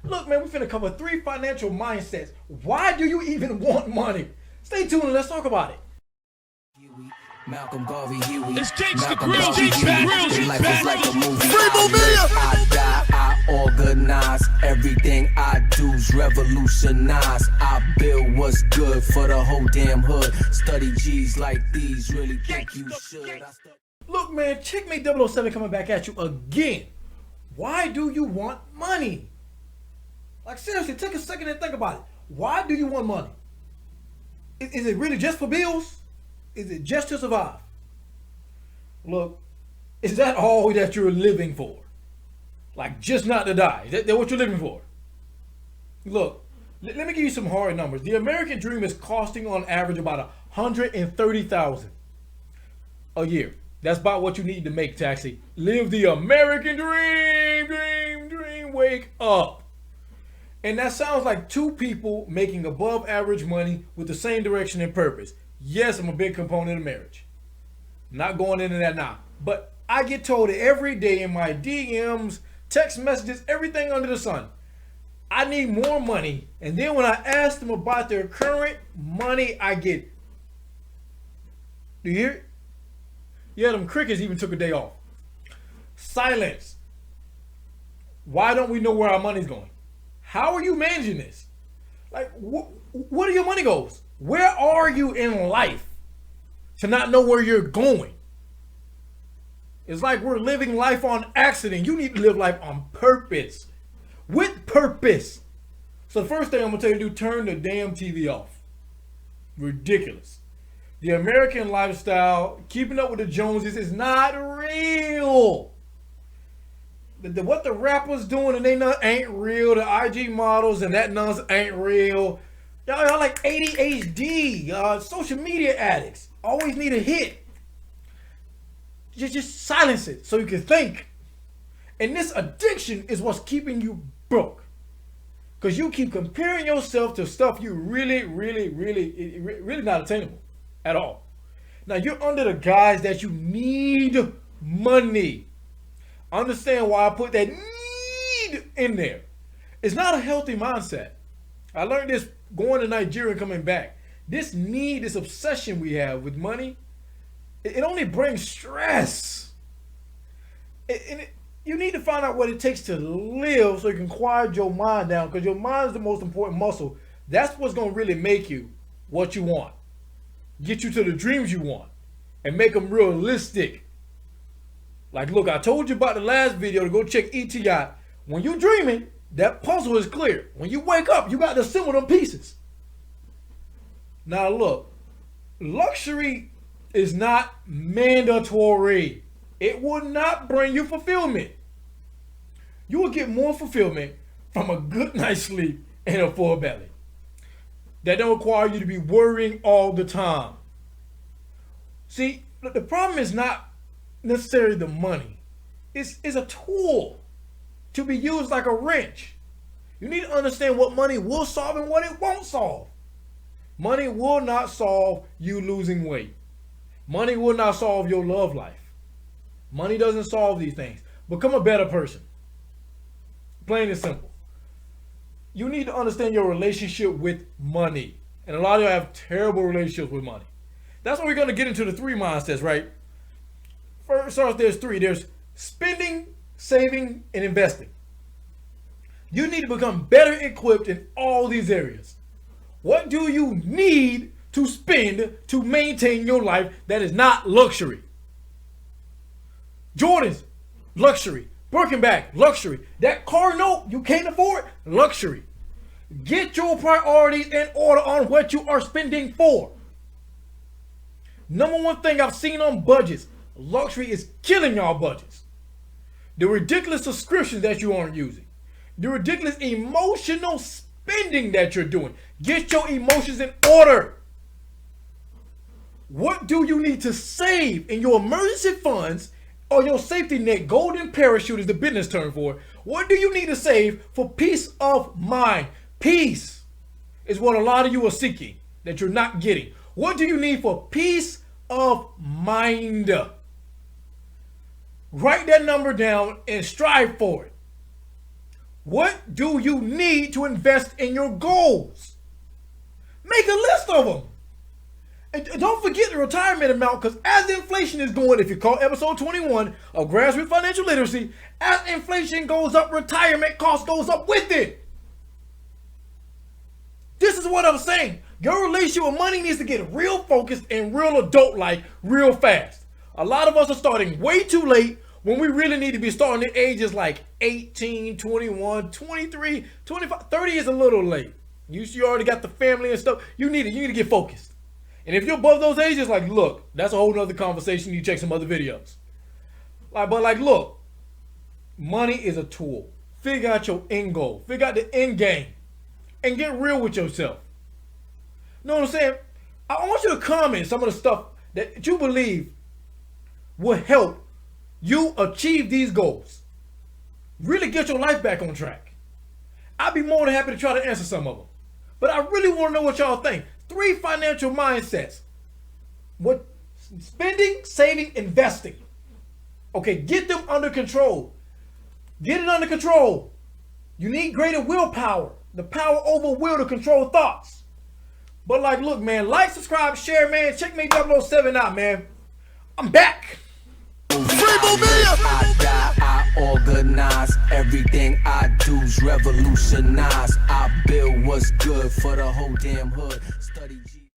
Look, man, we finna cover 3 financial mindsets. Why do you even want money? Stay tuned and let's talk about it. Malcolm Garvey, Huey. It's Gangsta Malcolm Grills, Garvey, Gangsta Huey. Grills, Your life is like a movie. Free I die, I organize. Everything I do's revolutionize. I build what's good for the whole damn hood. Study G's like these, really think you should. Look, man, Checkmate 007 coming back at you again. Why do you want money? Like, seriously, take a second and think about it. Why do you want money? Is it really just for bills? Is it just to survive? Look, is that all that you're living for? Like, just not to die? Is that what you're living for? Look, let me give you some hard numbers. The American dream is costing on average about $130,000 a year. That's about what you need to make to actually live the American dream, wake up. And that sounds like 2 people making above average money with the same direction and purpose. Yes, I'm a big component of marriage. Not going into that now. But I get told every day in my DMs, text messages, everything under the sun, I need more money. And then when I ask them about their current money, I get, do you hear it? Yeah, them crickets even took a day off. Silence. Why don't we know where our money's going? How are you managing this? Like, what are your money goals? Where are you in life to not know where you're going? It's like we're living life on accident. You need to live life on purpose. With purpose. So the first thing I'm going to tell you to do, turn the damn TV off. Ridiculous. The American lifestyle, keeping up with the Joneses is not real. What the rappers doing and they not ain't real. The IG models and that nonsense ain't real. Y'all like ADHD, social media addicts. Always need a hit. Just silence it so you can think. And this addiction is what's keeping you broke. Because you keep comparing yourself to stuff you really not attainable at all. Now you're under the guise that you need money. Understand why I put that need in there. It's not a healthy mindset. I learned this going to Nigeria and coming back. This need, this obsession we have with money, it only brings stress. You need to find out what it takes to live so you can quiet your mind down, because your mind is the most important muscle. That's what's going to really make you what you want. Get you to the dreams you want and make them realistic. Like, look, I told you about the last video to go check ETI. When you're dreaming, that puzzle is clear. When you wake up, you got to assemble them pieces. Now look, luxury is not mandatory. It will not bring you fulfillment. You will get more fulfillment from a good night's sleep and a full belly. That don't require you to be worrying all the time. See, the problem is not necessarily the money. It's a tool to be used like a wrench. You need to understand what money will solve and what it won't solve. Money will not solve you losing weight. Money will not solve your love life. Money doesn't solve these things. Become a better person. Plain and simple. You need to understand your relationship with money. And a lot of you have terrible relationships with money. That's why we're going to get into the 3 mindsets, right? First off, there's 3. There's spending, saving, and investing. You need to become better equipped in all these areas. What do you need to spend to maintain your life that is not luxury? Jordans, luxury. Birkin bag, luxury. That car note you can't afford, luxury. Get your priorities in order on what you are spending for. Number 1 thing I've seen on budgets, luxury is killing y'all budgets. The ridiculous subscriptions that you aren't using. The ridiculous emotional spending that you're doing. Get your emotions in order. What do you need to save in your emergency funds or your safety net? Golden parachute is the business term for it. What do you need to save for peace of mind? Peace is what a lot of you are seeking that you're not getting. What do you need for peace of mind? Write that number down and strive for it. What do you need to invest in your goals? Make a list of them. And don't forget the retirement amount, because as inflation is going, if you call episode 21 of Grassroots Financial Literacy, as inflation goes up, retirement cost goes up with it. This is what I'm saying. Your relationship with money needs to get real focused and real adult-like real fast. A lot of us are starting way too late when we really need to be starting at ages like 18, 21, 23, 25. 30 is a little late. You already got the family and stuff. You need to get focused. And if you're above those ages, like, look, that's a whole nother conversation. You check some other videos. But look, money is a tool. Figure out your end goal. Figure out the end game. And get real with yourself. Know what I'm saying? I want you to comment some of the stuff that you believe will help you achieve these goals. Really get your life back on track. I'd be more than happy to try to answer some of them. But I really want to know what y'all think. 3 financial mindsets. What? Spending, saving, investing. Okay, get them under control. Get it under control. You need greater willpower. The power over will to control thoughts. But like, look, man, like, subscribe, share, man. Checkmate 007 out, man. I'm back. I organize everything I do's revolutionize. I build what's good for the whole damn hood.